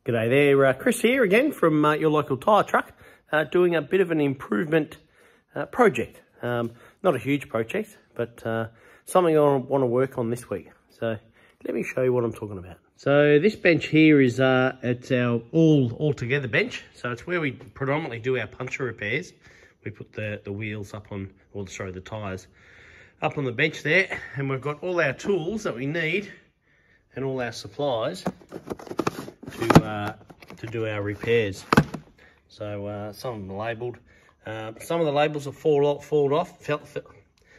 G'day there, Chris here again from your local tyre truck, doing a bit of an improvement project. Not a huge project, but something I want to work on this week. So let me show you what I'm talking about. So this bench here is it's our all-together bench. So it's where we predominantly do our puncture repairs. We put the wheels up on, or sorry, the tyres up on the bench there, and we've got all our tools that we need and all our supplies to do our repairs. So some of them are labelled. Some of the labels have fallen off.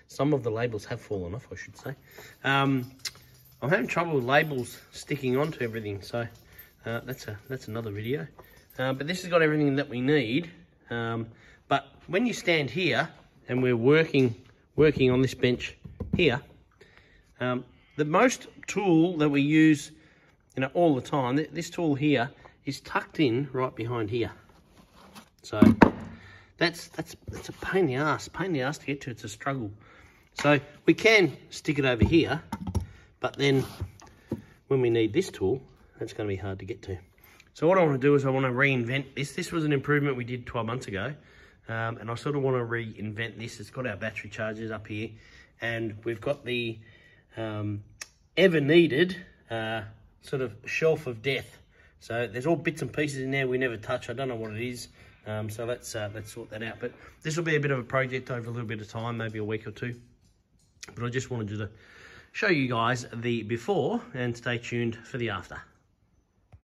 Some of the labels have fallen off, I should say. I'm having trouble with labels sticking onto everything, so that's another video. But this has got everything that we need. But when you stand here and we're working on this bench here, the most tool that we use, all the time, this tool here is tucked in right behind here. So that's a pain in the ass to get to. It's a struggle. So we can stick it over here, but then when we need this tool, that's going to be hard to get to. So what I want to do is I want to reinvent this. This was an improvement we did 12 months ago, and I sort of want to reinvent this. It's got our battery chargers up here, and we've got the ever needed sort of shelf of death. So there's all bits and pieces in there we never touch. I don't know what it is. So let's sort that out. But this will be a bit of a project over a little bit of time, maybe a week or two. But I just wanted to show you guys the before, and stay tuned for the after.